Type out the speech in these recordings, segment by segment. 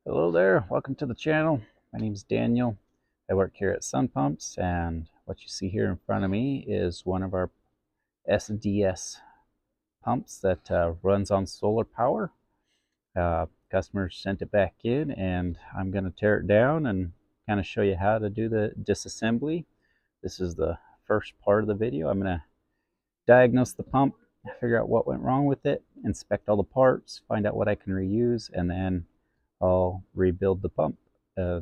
Hello there, welcome to the channel. My name is Daniel. I work here at Sun Pumps, and what you see here in front of me is one of our SDS pumps that runs on solar power. Customers sent it back in, and I'm going to tear it down and kind of show you how to do the disassembly. This is the first part of the video. I'm going to diagnose the pump, figure out what went wrong with it, inspect all the parts, find out what I can reuse, and then I'll rebuild the pump.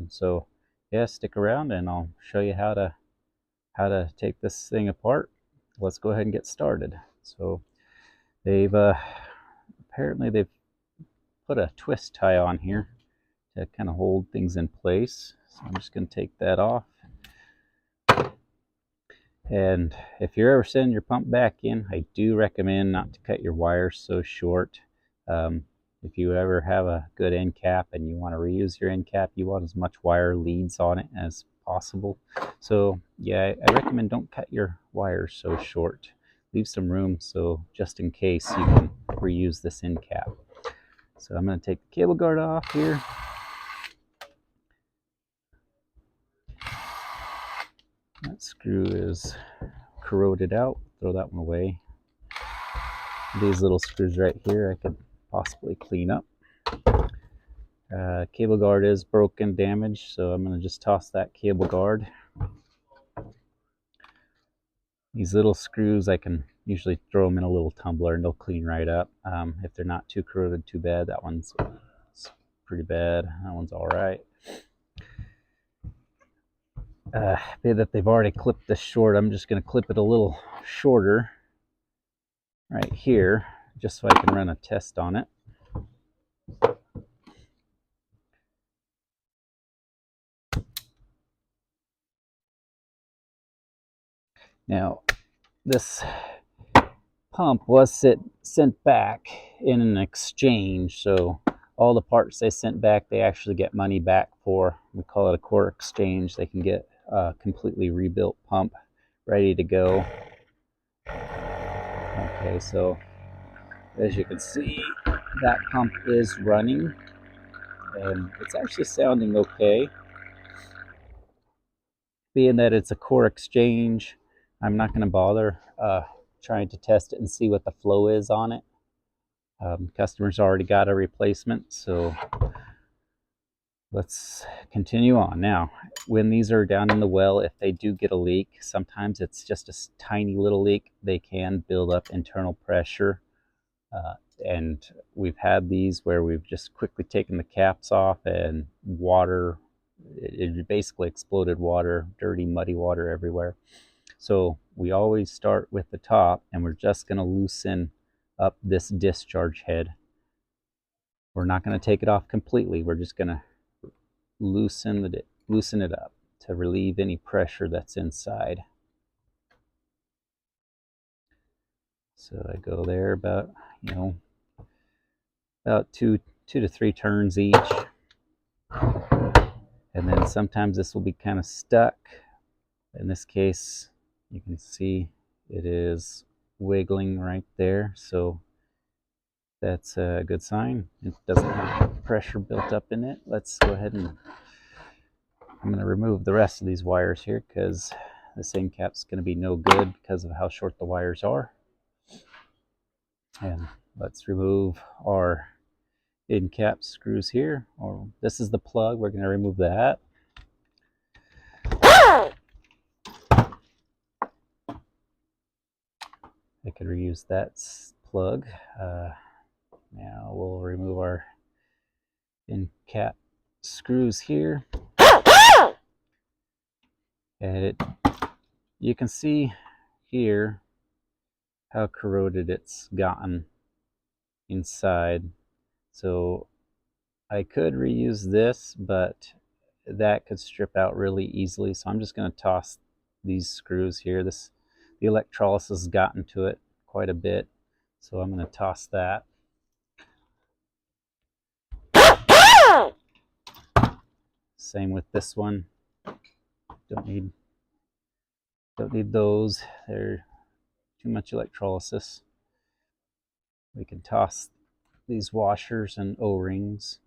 So yeah, stick around and I'll show you how to take this thing apart. Let's go ahead and get started. So they've apparently they've put a twist tie on here to kind of hold things in place. So I'm just going to take that off. And if you're ever sending your pump back in, I do recommend not to cut your wires so short. If you ever have a good end cap and you want to reuse your end cap, you want as much wire leads on it as possible. So yeah, I recommend don't cut your wires so short. Leave some room so just in case you can reuse this end cap. So I'm going to take the cable guard off here. That screw is corroded out. Throw that one away. These little screws right here I could possibly clean up. Cable guard is broken, damaged, so I'm going to just toss that cable guard. These little screws, I can usually throw them in a little tumbler and they'll clean right up. If they're not too corroded too bad. That one's pretty bad. That one's all right. Being that they've already clipped this short, I'm just going to clip it a little shorter right here, just so I can run a test on it. Now, this pump was sent back in an exchange, so all the parts they sent back, they actually get money back for. We call it a core exchange. They can get a completely rebuilt pump ready to go. Okay, so as you can see, that pump is running and it's actually sounding okay. Being that it's a core exchange, I'm not going to bother trying to test it and see what the flow is on it. Customers already got a replacement, so let's continue on. Now, when these are down in the well, if they do get a leak, sometimes it's just a tiny little leak. They can build up internal pressure, and we've had these where we've just quickly taken the caps off and water, it basically exploded water, dirty, muddy water everywhere. So we always start with the top, and we're just going to loosen up this discharge head. We're not going to take it off completely. We're just going to loosen it up to relieve any pressure that's inside. So I go there about, about two to three turns each. And then sometimes this will be kind of stuck. In this case, you can see it is wiggling right there. So that's a good sign. It doesn't have pressure built up in it. Let's go ahead and I'm going to remove the rest of these wires here because this end cap's going to be no good because of how short the wires are. And let's remove our end cap screws here. Or this is the plug. We're going to remove that. I could reuse that plug. Now we'll remove our end cap screws here. And you can see here how corroded it's gotten inside. So I could reuse this, but that could strip out really easily. So I'm just going to toss these screws here. The electrolysis has gotten to it quite a bit, so I'm going to toss that. Same with this one. Don't need those. They're too much electrolysis. We can toss these washers and O-rings.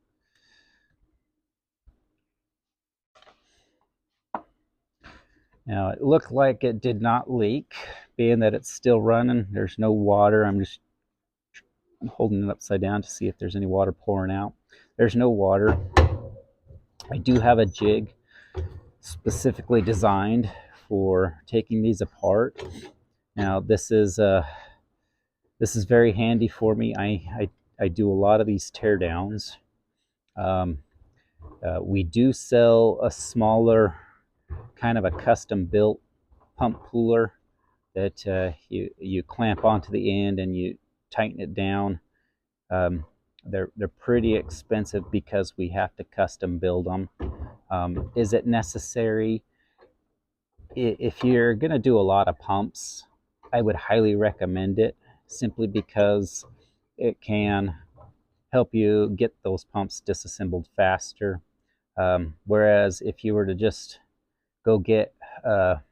Now it looked like it did not leak, being that it's still running. There's no water. I'm just holding it upside down to see if there's any water pouring out. There's no water. I do have a jig specifically designed for taking these apart. Now this is very handy for me. I do a lot of these teardowns. We do sell a smaller, kind of a custom built pump cooler that you clamp onto the end and you tighten it down. They're pretty expensive because we have to custom build them. Is it necessary? If you're going to do a lot of pumps, I would highly recommend it, simply because it can help you get those pumps disassembled faster. Whereas if you were to just go get an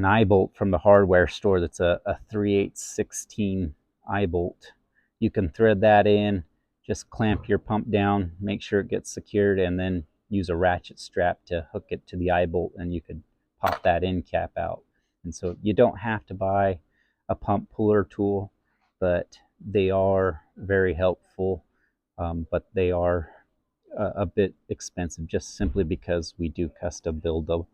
eye bolt from the hardware store that's a 3/8/16 eye bolt, you can thread that in, just clamp your pump down, make sure it gets secured, and then use a ratchet strap to hook it to the eye bolt, and you could pop that end cap out. And so you don't have to buy a pump puller tool, but they are very helpful. But they are a bit expensive, just simply because we do custom build them.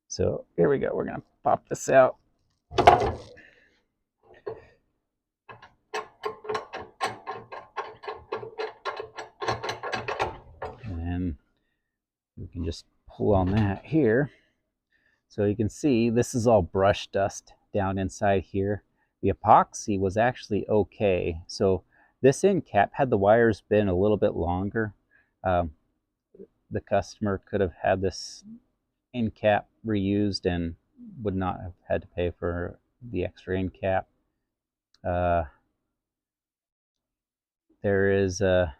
So here we go. We're going to pop this out. And we can just pull on that here. So you can see this is all brush dust down inside here. The epoxy was actually okay. So this end cap, had the wires been a little bit longer, the customer could have had this end cap reused and would not have had to pay for the extra end cap. There is a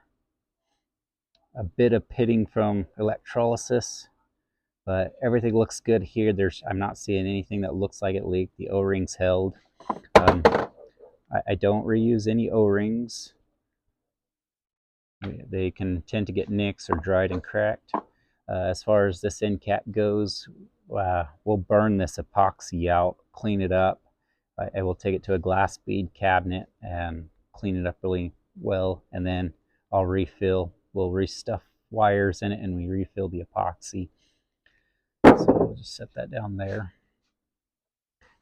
bit of pitting from electrolysis, but everything looks good here. I'm not seeing anything that looks like it leaked. The O-rings held. I don't reuse any O-rings. They can tend to get nicks or dried and cracked. As far as this end cap goes, we'll burn this epoxy out, clean it up. I will take it to a glass bead cabinet and clean it up really well, and then I'll refill. We'll restuff wires in it and we refill the epoxy. So we'll just set that down there.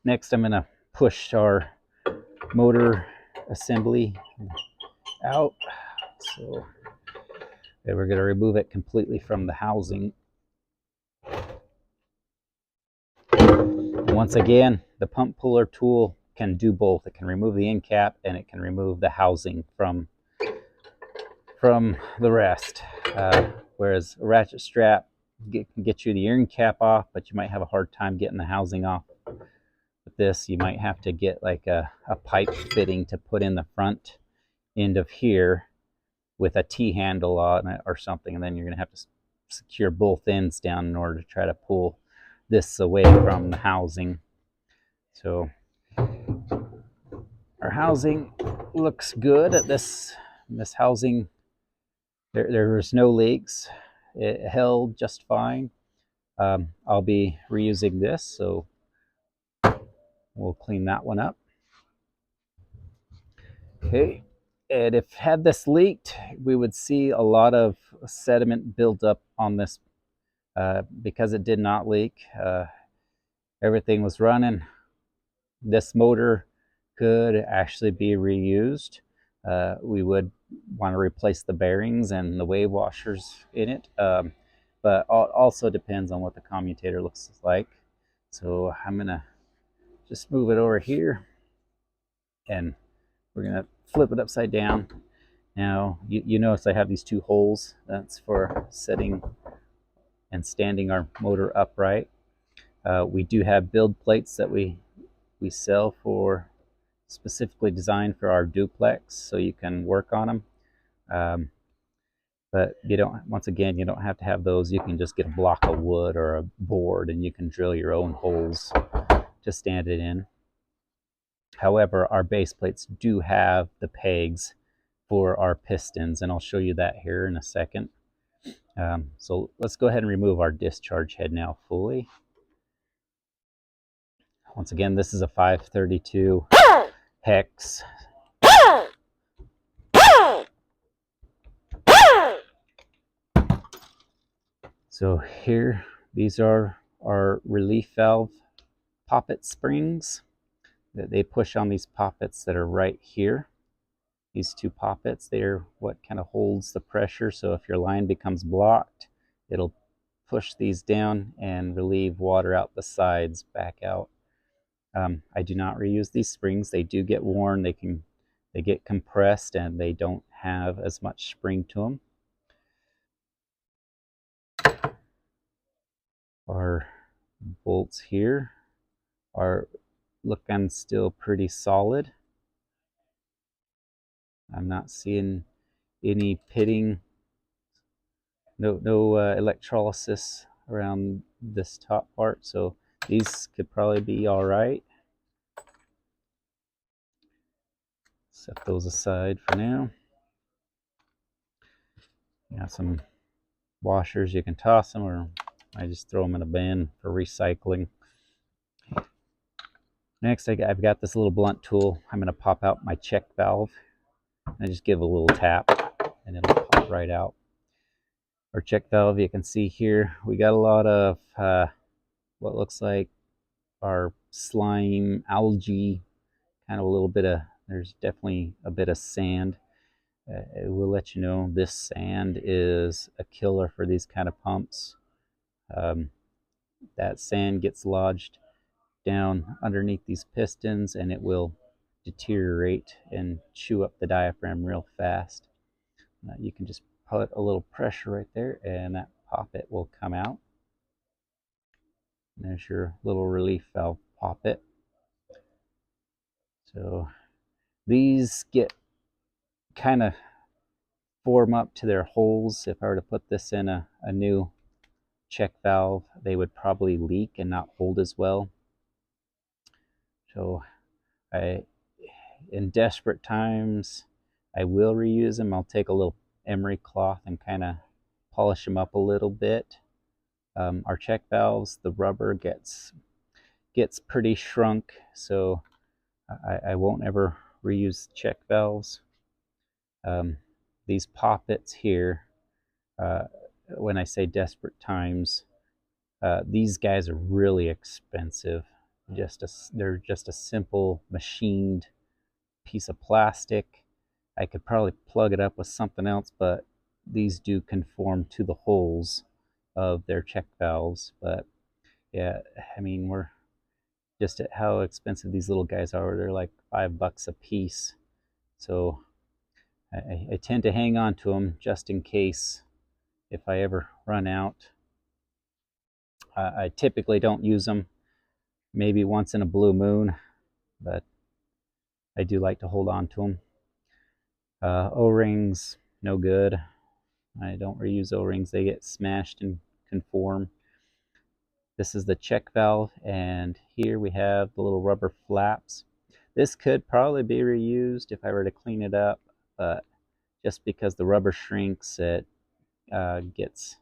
Next, I'm going to push our motor assembly out. So we're going to remove it completely from the housing. Once again, the pump puller tool can do both. It can remove the end cap and it can remove the housing from the rest. Whereas a ratchet strap can get you the end cap off, but you might have a hard time getting the housing off. With this, you might have to get like a pipe fitting to put in the front end of here with a T-handle on it or something, and then you're going to have to secure both ends down in order to try to pull this away from the housing. So our housing looks good at this housing. There was no leaks. It held just fine. I'll be reusing this, so we'll clean that one up. Okay, and if had this leaked, we would see a lot of sediment build up on this. Because it did not leak, everything was running. This motor could actually be reused. We would want to replace the bearings and the wave washers in it, but also depends on what the commutator looks like. So I'm gonna just move it over here, and we're gonna flip it upside down. Now you notice I have these two holes. That's for setting and standing our motor upright. We do have build plates that we sell for, specifically designed for our duplex, so you can work on them. But you don't, once again, you don't have to have those. You can just get a block of wood or a board and you can drill your own holes to stand it in. However, our base plates do have the pegs for our pistons, and I'll show you that here in a second. So let's go ahead and remove our discharge head now fully. Once again, this is a 532 hex. So here, these are our relief valve poppet springs that they push on these poppets that are right here. These two poppets, they're what kind of holds the pressure. So if your line becomes blocked, it'll push these down and relieve water out the sides back out. I do not reuse these springs. They do get worn. They get compressed and they don't have as much spring to them. Our bolts here are looking still pretty solid. I'm not seeing any pitting, no electrolysis around this top part, so these could probably be all right. Set those aside for now. You got some washers, you can toss them, or I just throw them in a bin for recycling. Next, I've got this little blunt tool. I'm going to pop out my check valve. I just give a little tap and it'll pop right out. Our check valve, you can see here, we got a lot of what looks like our slime, algae, kind of a little bit of, there's definitely a bit of sand. It will let you know this sand is a killer for these kind of pumps. That sand gets lodged down underneath these pistons and it will deteriorate and chew up the diaphragm real fast. You can just put a little pressure right there and that poppet will come out. And there's your little relief valve poppet. So these get kind of form up to their holes. If I were to put this in a new check valve, they would probably leak and not hold as well. So in desperate times, I will reuse them. I'll take a little emery cloth and kind of polish them up a little bit. Our check valves, the rubber gets pretty shrunk, so I won't ever reuse check valves. These poppets here, when I say desperate times, these guys are really expensive. They're just a simple machined piece of plastic. I could probably plug it up with something else, but these do conform to the holes of their check valves. But yeah, I mean, we're just at how expensive these little guys are. They're like $5 a piece. So I tend to hang on to them just in case if I ever run out. I typically don't use them, maybe once in a blue moon, but I do like to hold on to them. O-rings, no good. I don't reuse O-rings. They get smashed and conform. This is the check valve, and here we have the little rubber flaps. This could probably be reused if I were to clean it up, but just because the rubber shrinks, it gets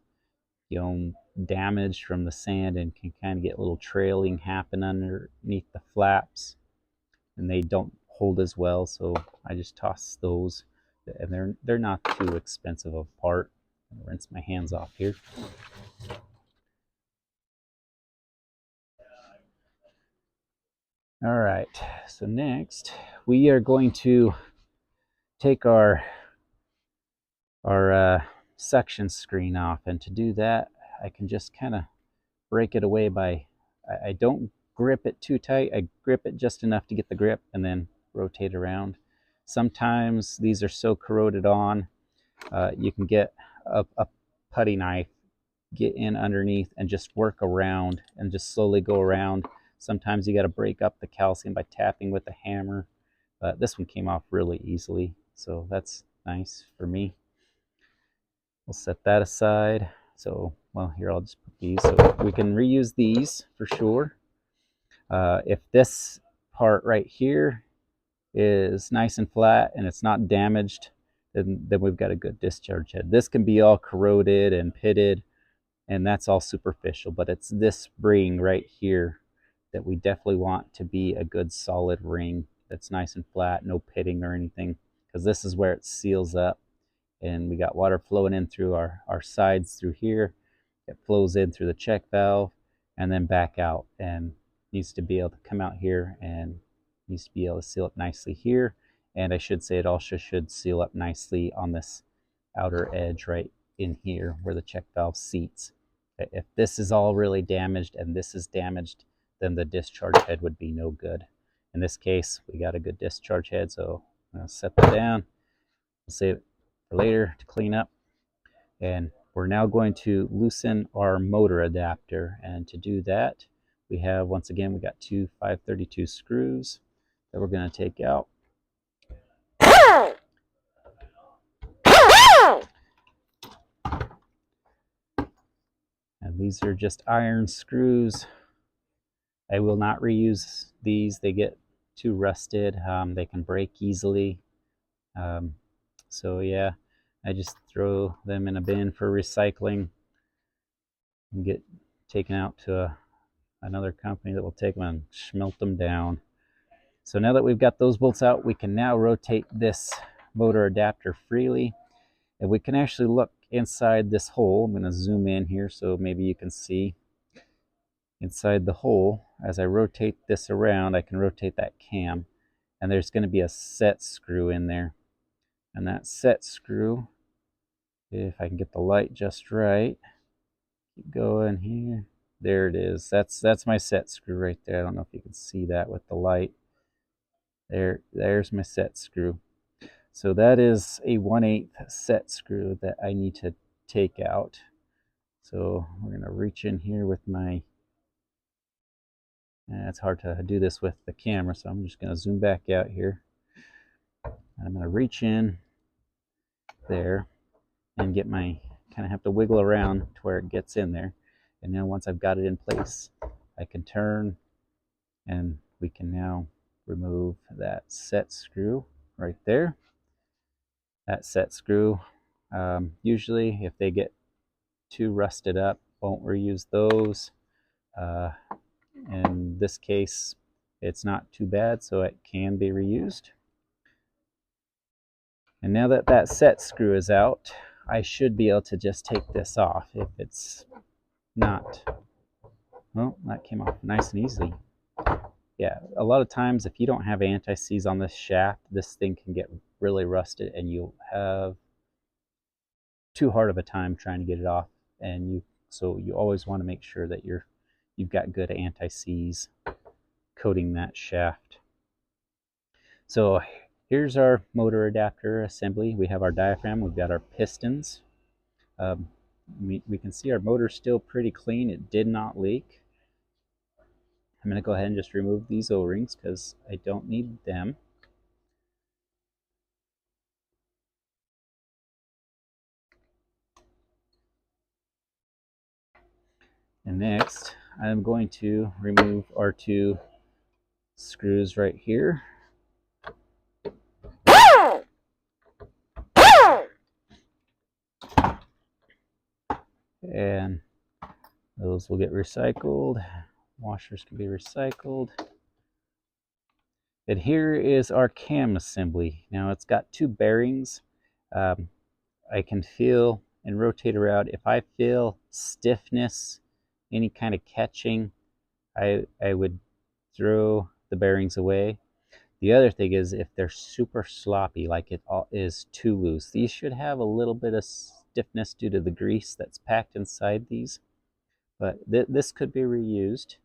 damaged from the sand and can kind of get a little trailing happen underneath the flaps, and they don't hold as well, so I just toss those, and they're not too expensive of a part. I'll rinse my hands off here. All right, so next we are going to take our suction screen off, and to do that I can just kind of break it away by, I don't grip it too tight, I grip it just enough to get the grip and then rotate around. Sometimes these are so corroded on, you can get a putty knife, get in underneath and just work around and just slowly go around. Sometimes you got to break up the calcium by tapping with a hammer, but this one came off really easily, so that's nice for me. We'll set that aside. So, well, here I'll just put these, so we can reuse these for sure. If this part right here is nice and flat and it's not damaged, then we've got a good discharge head. This can be all corroded and pitted, and that's all superficial, but it's this spring right here that we definitely want to be a good solid ring that's nice and flat, no pitting or anything, because this is where it seals up. And we got water flowing in through our sides through here. It flows in through the check valve and then back out, and needs to be able to come out here and needs to be able to seal up nicely here. And I should say it also should seal up nicely on this outer edge right in here where the check valve seats. If this is all really damaged and this is damaged, then the discharge head would be no good. In this case, we got a good discharge head, so I'm going to set that down. We'll save it for later to clean up. And we're now going to loosen our motor adapter. And to do that, we have, once again, we got two 532 screws that we're going to take out. And these are just iron screws. I will not reuse these. They get too rusted. They can break easily. So yeah, I just throw them in a bin for recycling and get taken out to another company that will take them and smelt them down. So now that we've got those bolts out, we can now rotate this motor adapter freely, and we can actually look inside this hole. I'm going to zoom in here so maybe you can see inside the hole. As I rotate this around, I can rotate that cam, and there's going to be a set screw in there. And that set screw, if I can get the light just right, keep going here. There it is. That's my set screw right there. I don't know if you can see that with the light. There's my set screw. So that is a 1/8 set screw that I need to take out. So we're going to reach in here with my, it's hard to do this with the camera, so I'm just going to zoom back out here. And I'm going to reach in there and get my, kind of have to wiggle around to where it gets in there. And now once I've got it in place, I can turn and we can now remove that set screw right there. That set screw, usually if they get too rusted up, won't reuse those. In this case, it's not too bad, so it can be reused. And now that that set screw is out, I should be able to just take this off. If it's not, well, that came off nice and easily. Yeah, a lot of times if you don't have anti-seize on this shaft, this thing can get really rusted and you'll have too hard of a time trying to get it off. And so you always want to make sure that you've got good anti-seize coating that shaft. So here's our motor adapter assembly. We have our diaphragm, we've got our pistons. We can see our motor's still pretty clean. It did not leak. I'm going to go ahead and just remove these O-rings because I don't need them. And next, I'm going to remove our two screws right here. And those will get recycled. Washers can be recycled. And here is our cam assembly. Now it's got two bearings. I can feel and rotate around. If I feel stiffness, any kind of catching, I would throw the bearings away. The other thing is if they're super sloppy, like it is too loose. These should have a little bit of stiffness due to the grease that's packed inside these. But this could be reused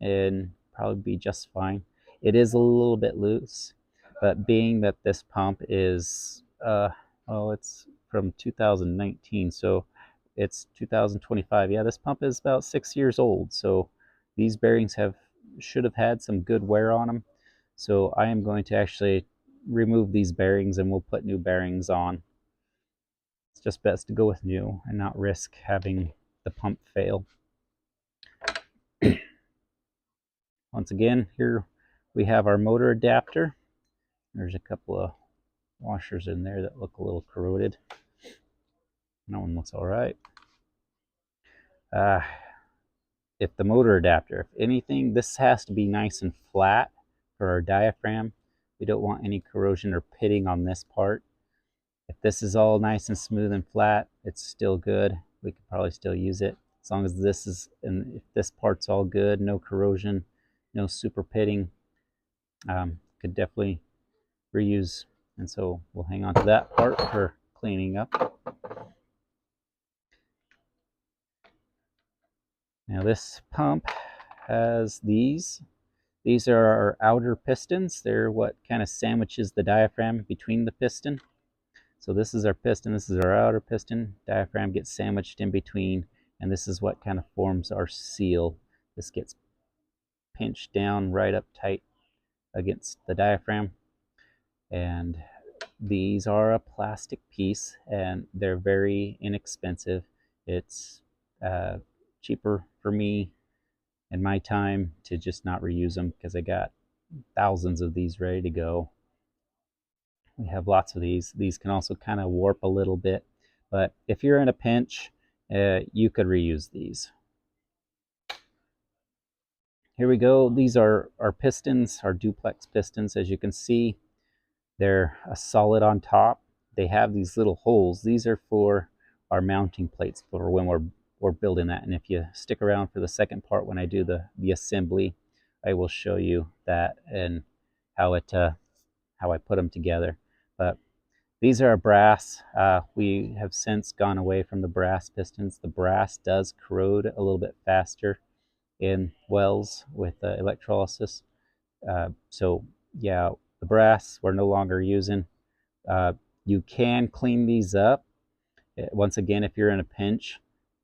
and probably be just fine. It is a little bit loose, but being that this pump is, well, it's from 2019, so it's 2025. Yeah, this pump is about 6 years old, so these bearings should have had some good wear on them. So I am going to actually remove these bearings and we'll put new bearings on. It's just best to go with new and not risk having the pump fail. Once again, here we have our motor adapter. There's a couple of washers in there that look a little corroded. That one looks all right. if the motor adapter, if anything, this has to be nice and flat for our diaphragm. We don't want any corrosion or pitting on this part. If this is all nice and smooth and flat, it's still good. We could probably still use it as long as this is, and if this part's all good, no corrosion, no super pitting, could definitely reuse. And so we'll hang on to that part for cleaning up. Now this pump has these. These are our outer pistons. They're what kind of sandwiches the diaphragm between the piston. So this is our piston, this is our outer piston. Diaphragm gets sandwiched in between, and this is what kind of forms our seal. This gets pinched down right up tight against the diaphragm. And these are a plastic piece, and they're very inexpensive. It's cheaper for me in my time to just not reuse them because I got thousands of these ready to go. We have lots of these. These can also kind of warp a little bit, but if you're in a pinch, you could reuse these. Here we go. These are our pistons, our duplex pistons. As you can see, they're a solid on top. They have these little holes. These are for our mounting plates for when we're building that. And if you stick around for the second part when I do the assembly, I will show you that and how I put them together. But these are brass. We have since gone away from the brass pistons. The brass does corrode a little bit faster in wells with electrolysis. So yeah, the brass we're no longer using. You can clean these up. Once again, if you're in a pinch,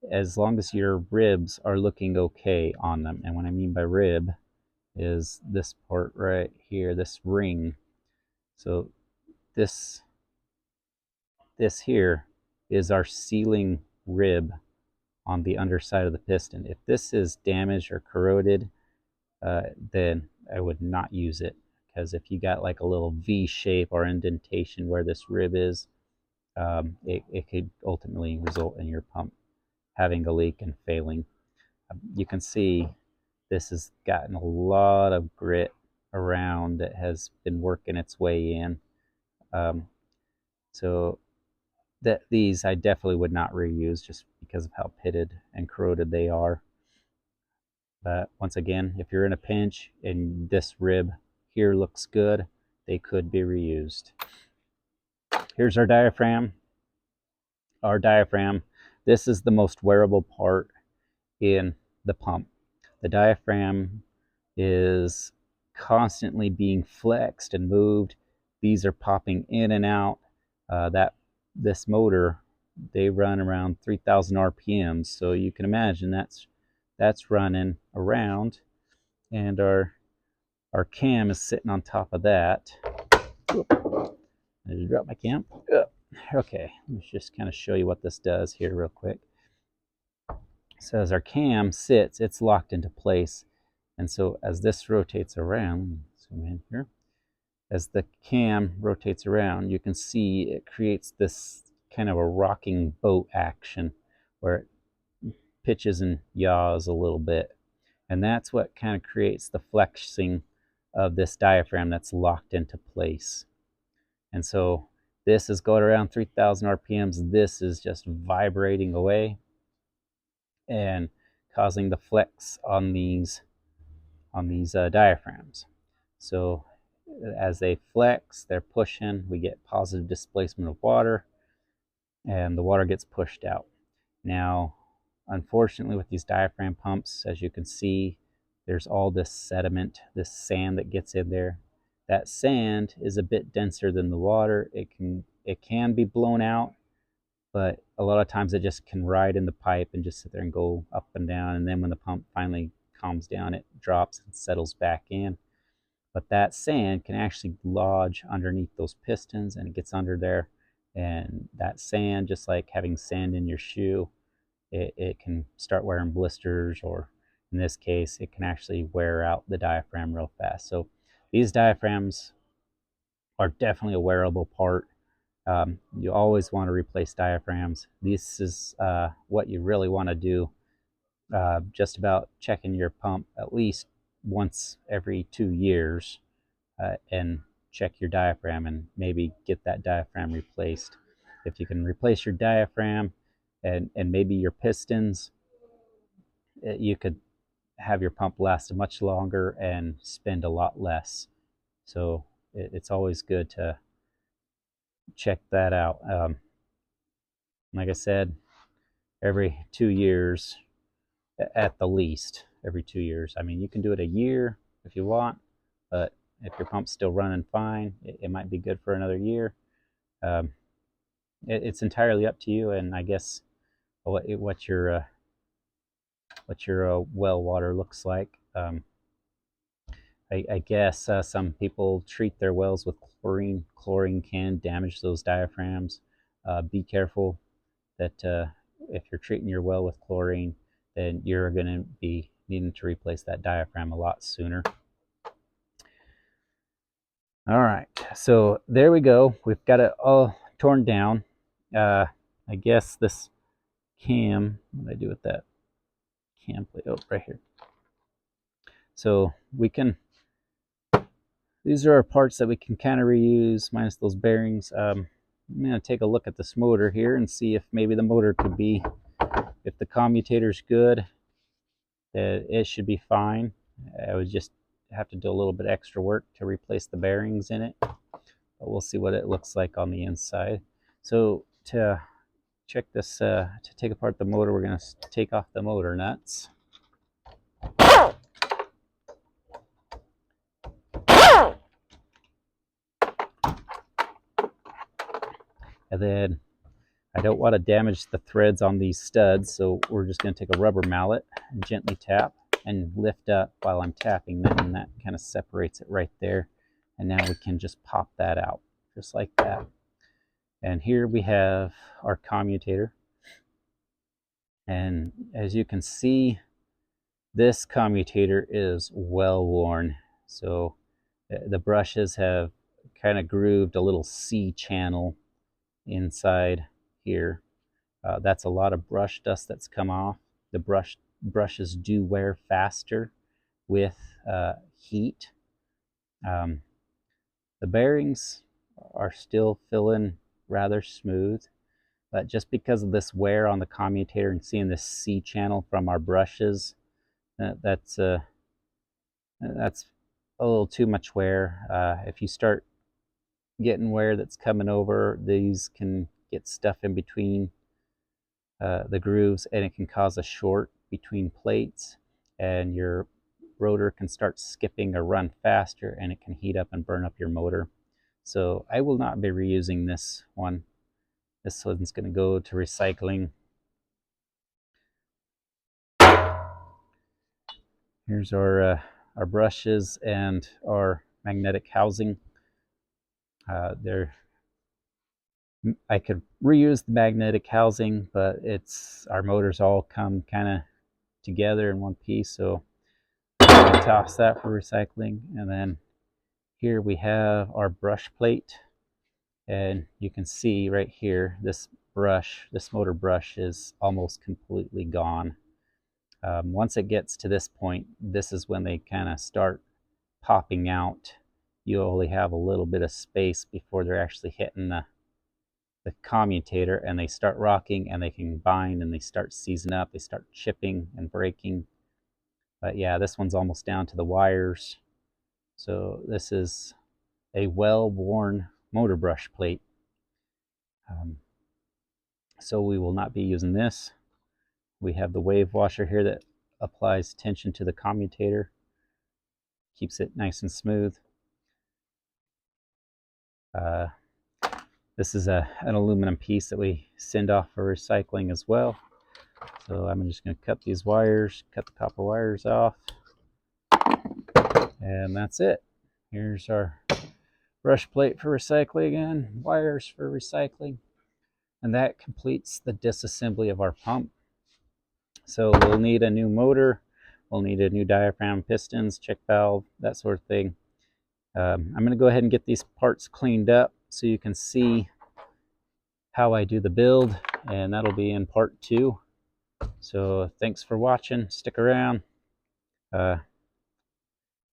as long as your ribs are looking okay on them. And what I mean by rib is this part right here, this ring. So this here is our sealing rib on the underside of the piston. If this is damaged or corroded, then I would not use it, because if you got like a little V shape or indentation where this rib is, it could ultimately result in your pump having a leak and failing. You can see this has gotten a lot of grit around that has been working its way in. So these I definitely would not reuse just because of how pitted and corroded they are. But once again, if you're in a pinch and this rib here looks good, they could be reused. Here's our diaphragm. Our diaphragm, this is the most wearable part in the pump. The diaphragm is constantly being flexed and moved. These are popping in and out. This motor, they run around 3,000 RPMs, so you can imagine that's running around, and our cam is sitting on top of that. I just dropped my cam. Okay, let's just kind of show you what this does here real quick. So as our cam sits, it's locked into place, and so as this rotates around, zoom in here, as the cam rotates around, you can see it creates this kind of a rocking boat action where it pitches and yaws a little bit. And that's what kind of creates the flexing of this diaphragm that's locked into place. And so this is going around 3,000 RPMs. This is just vibrating away and causing the flex on these diaphragms. So as they flex, they're pushing, we get positive displacement of water, and the water gets pushed out. Now, unfortunately, with these diaphragm pumps, as you can see, there's all this sediment, this sand that gets in there. That sand is a bit denser than the water. It can be blown out, but a lot of times it just can ride in the pipe and just sit there and go up and down. And then when the pump finally calms down, it drops and settles back in. But that sand can actually lodge underneath those pistons, and it gets under there. And that sand, just like having sand in your shoe, it can start wearing blisters, or in this case, it can actually wear out the diaphragm real fast. So these diaphragms are definitely a wearable part. You always want to replace diaphragms. This is what you really want to do just about checking your pump at least once every 2 years, and check your diaphragm and maybe get that diaphragm replaced. If you can replace your diaphragm and maybe your pistons, you could have your pump last much longer and spend a lot less. So it's always good to check that out. Like I said, every 2 years at the least, every 2 years. I mean, you can do it a year if you want, but if your pump's still running fine, it might be good for another year. It's entirely up to you, and I guess what your well water looks like. I guess some people treat their wells with chlorine. Chlorine can damage those diaphragms. Be careful that if you're treating your well with chlorine, then you're going to be needing to replace that diaphragm a lot sooner. All right, so there we go. We've got it all torn down. I guess this cam, what did I do with that cam plate? Oh, right here. So we can, these are our parts that we can kind of reuse, minus those bearings. I'm going to take a look at this motor here and see if maybe the motor could be, if the commutator's good, it should be fine. I would just have to do a little bit extra work to replace the bearings in it, but we'll see what it looks like on the inside. So to check this, to take apart the motor, we're going to take off the motor nuts. And then I don't want to damage the threads on these studs, so we're just going to take a rubber mallet and gently tap and lift up while I'm tapping that, and that kind of separates it right there. And now we can just pop that out, just like that. And here we have our commutator. And as you can see, this commutator is well worn. So the brushes have kind of grooved a little C channel inside here. That's a lot of brush dust that's come off. The brushes do wear faster with heat. The bearings are still feeling rather smooth, but just because of this wear on the commutator and seeing this C channel from our brushes, that's a little too much wear. If you start getting wear that's coming over, these can get stuff in between the grooves, and it can cause a short between plates, and your rotor can start skipping or run faster, and it can heat up and burn up your motor. So I will not be reusing this one. This one's going to go to recycling. Here's our brushes and our magnetic housing. I could reuse the magnetic housing, but our motors all come kind of together in one piece, so I'm going to toss that for recycling. And then here we have our brush plate, and you can see right here, this motor brush is almost completely gone. Once it gets to this point, this is when they kind of start popping out. You only have a little bit of space before they're actually hitting the commutator, and they start rocking, and they can bind, and they start seizing up, they start chipping and breaking. But yeah, this one's almost down to the wires. So this is a well-worn motor brush plate. So we will not be using this. We have the wave washer here that applies tension to the commutator, keeps it nice and smooth. This is an aluminum piece that we send off for recycling as well. So I'm just going to cut these wires, cut the copper wires off, and that's it. Here's our brush plate for recycling and wires for recycling. And that completes the disassembly of our pump. So we'll need a new motor, we'll need a new diaphragm, pistons, check valve, that sort of thing. I'm going to go ahead and get these parts cleaned up so you can see how I do the build, and that'll be in part 2. So thanks for watching. Stick around. If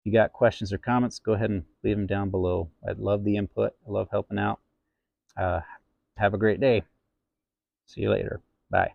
you got questions or comments, go ahead and leave them down below. I'd love the input. I love helping out. Have a great day. See you later. Bye.